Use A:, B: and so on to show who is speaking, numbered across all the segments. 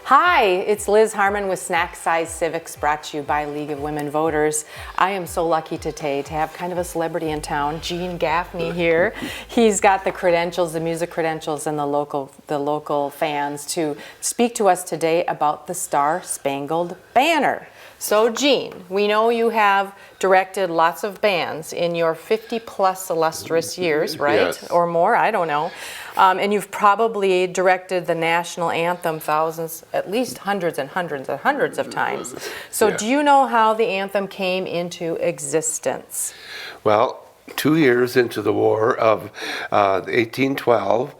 A: Hi, it's Liz Harmon with Snack Size Civics, brought to you by League of Women Voters. I am so lucky today to have kind of a celebrity in town, Gene Gaffney here. He's got the credentials, the music credentials, and the local fans to speak to us today about the Star Spangled Banner. So Gene, we know you have directed lots of bands in your 50-plus illustrious years, right?
B: Yes.
A: Or more, I don't know. And you've probably directed the National Anthem thousands, at least hundreds and hundreds and hundreds of times. So do you know how the anthem came into existence?
B: Well, 2 years into the War of 1812,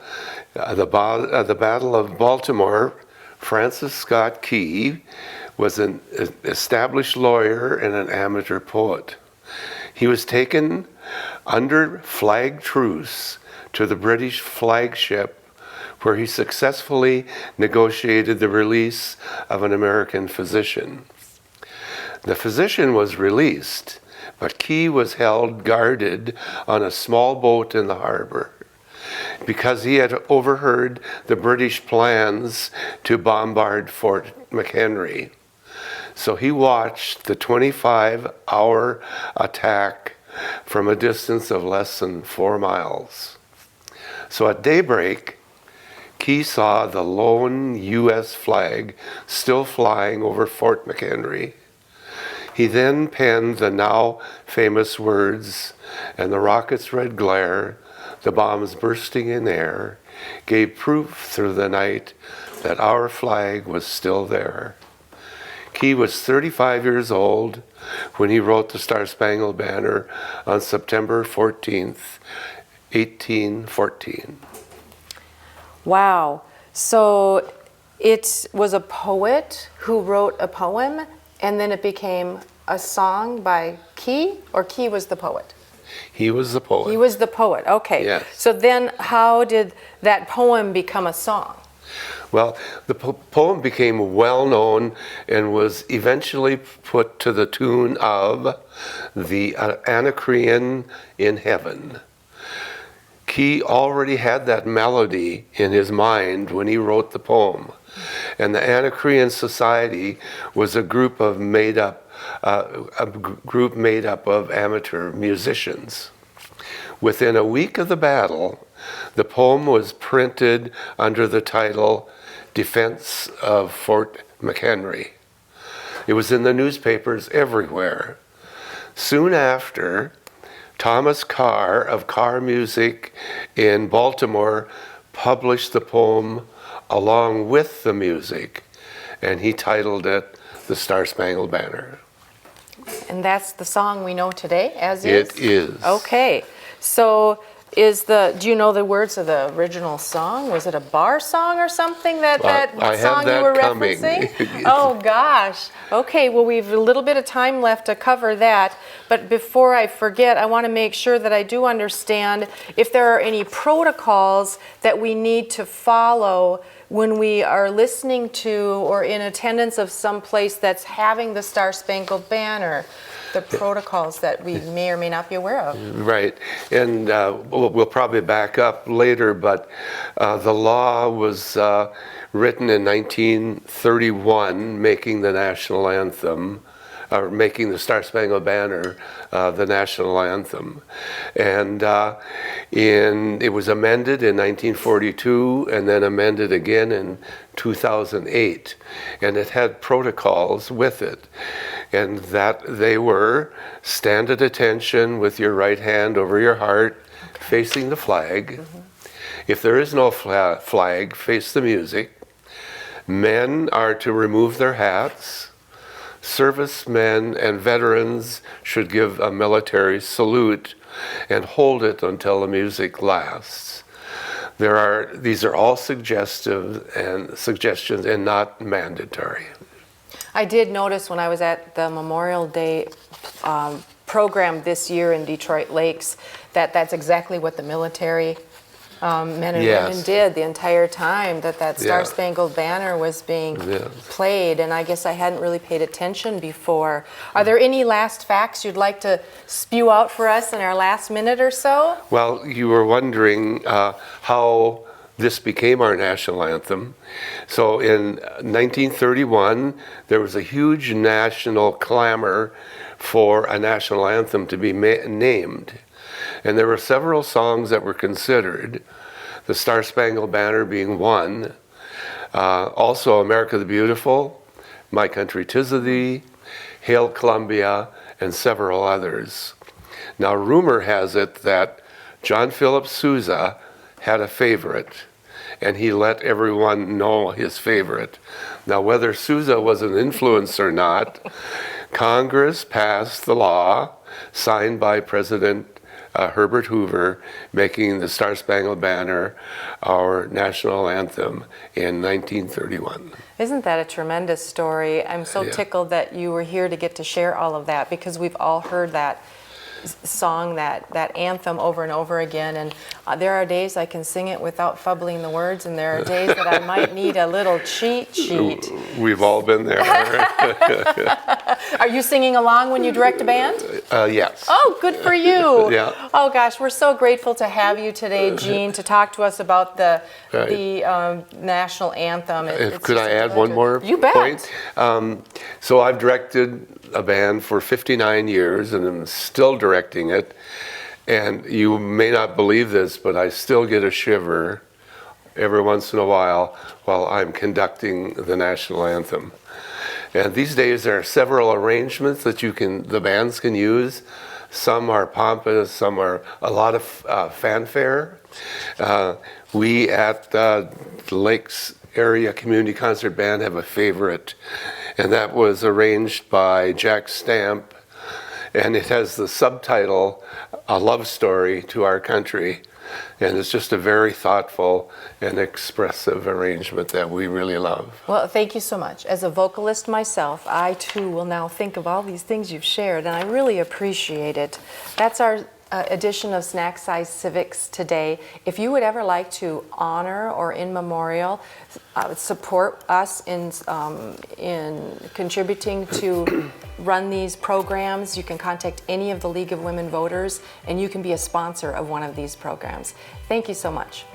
B: the Battle of Baltimore, Francis Scott Key was an established lawyer and an amateur poet. He was taken under flag truce to the British flagship, where he successfully negotiated the release of an American physician. The physician was released, but Key was held guarded on a small boat in the harbor because he had overheard the British plans to bombard Fort McHenry. So he watched the 25-hour attack from a distance of less than 4 miles. So at daybreak, Key saw the lone U.S. flag still flying over Fort McHenry. He then penned the now famous words, "And the rocket's red glare, the bombs bursting in air, gave proof through the night that our flag was still there." Key was 35 years old when he wrote the Star Spangled Banner on September 14th, 1814.
A: Wow. So it was a poet who wrote a poem, and then it became a song by Key, or Key was the poet?
B: He was the poet.
A: He was the poet, okay.
B: Yes.
A: So then how did that poem become a song?
B: Well, the poem became well known and was eventually put to the tune of the Anacreon in Heaven. Key already had that melody in his mind when he wrote the poem. And the Anacreon Society was a group made up of amateur musicians. Within a week of the battle, the poem was printed under the title Defense of Fort McHenry. It was in the newspapers everywhere. Soon after, Thomas Carr of Carr Music in Baltimore published the poem along with the music, and he titled it The Star Spangled Banner.
A: And that's the song we know today, as is?
B: It is.
A: Okay. So do you know the words of the original song? Was it a bar song or something, that song you were referencing? Oh gosh. Okay, well we've a little bit of time left to cover that, but before I forget, I want to make sure that I do understand if there are any protocols that we need to follow when we are listening to or in attendance of some place that's having the Star Spangled Banner. The protocols that we may or may not be aware of.
B: Right, and we'll probably back up later, but the law was written in 1931, making the National Anthem, or making the Star Spangled Banner the National Anthem. And it was amended in 1942 and then amended again in 2008. And it had protocols with it. And that they were: stand at attention with your right hand over your heart, facing the flag. Mm-hmm. If there is no flag, face the music. Men are to remove their hats. Servicemen and veterans should give a military salute and hold it until the music lasts. These are all suggestions and not mandatory.
A: I did notice when I was at the Memorial Day program this year in Detroit Lakes that that's exactly what the military men and women did the entire time, that Star Spangled Banner was being played, and I guess I hadn't really paid attention before. Are there any last facts you'd like to spew out for us in our last minute or so?
B: Well, you were wondering how this became our national anthem. So in 1931, there was a huge national clamor for a national anthem to be named. And there were several songs that were considered, the Star Spangled Banner being one, also America the Beautiful, My Country 'Tis of Thee, Hail Columbia, and several others. Now, rumor has it that John Philip Sousa had a favorite, and he let everyone know his favorite. Now, whether Sousa was an influence or not, Congress passed the law signed by President Herbert Hoover, making the Star Spangled Banner our national anthem in 1931.
A: Isn't that a tremendous story? I'm so tickled that you were here to get to share all of that, because we've all heard that song, that anthem over and over again, and there are days I can sing it without fumbling the words, and there are days that I might need a little cheat sheet.
B: We've all been there.
A: Are you singing along when you direct a band?
B: Yes.
A: Oh, good for you.
B: Yeah.
A: Oh gosh, we're so grateful to have you today, Gene, to talk to us about the national anthem.
B: Could I add one more point? So I've directed a band for 59 years, and I'm still directing it. And you may not believe this, but I still get a shiver every once in a while I'm conducting the national anthem. And these days there are several arrangements that the bands can use. Some are pompous, some are a lot of fanfare. We at the Lakes Area Community Concert Band have a favorite, and that was arranged by Jack Stamp, and it has the subtitle, A Love Story to Our Country, and it's just a very thoughtful and expressive arrangement that we really love.
A: Well, thank you so much. As a vocalist myself, I too will now think of all these things you've shared, and I really appreciate it. That's our edition of Snack Size Civics today. If you would ever like to honor or in memorial support us in contributing to run these programs, you can contact any of the League of Women Voters, and you can be a sponsor of one of these programs. Thank you so much.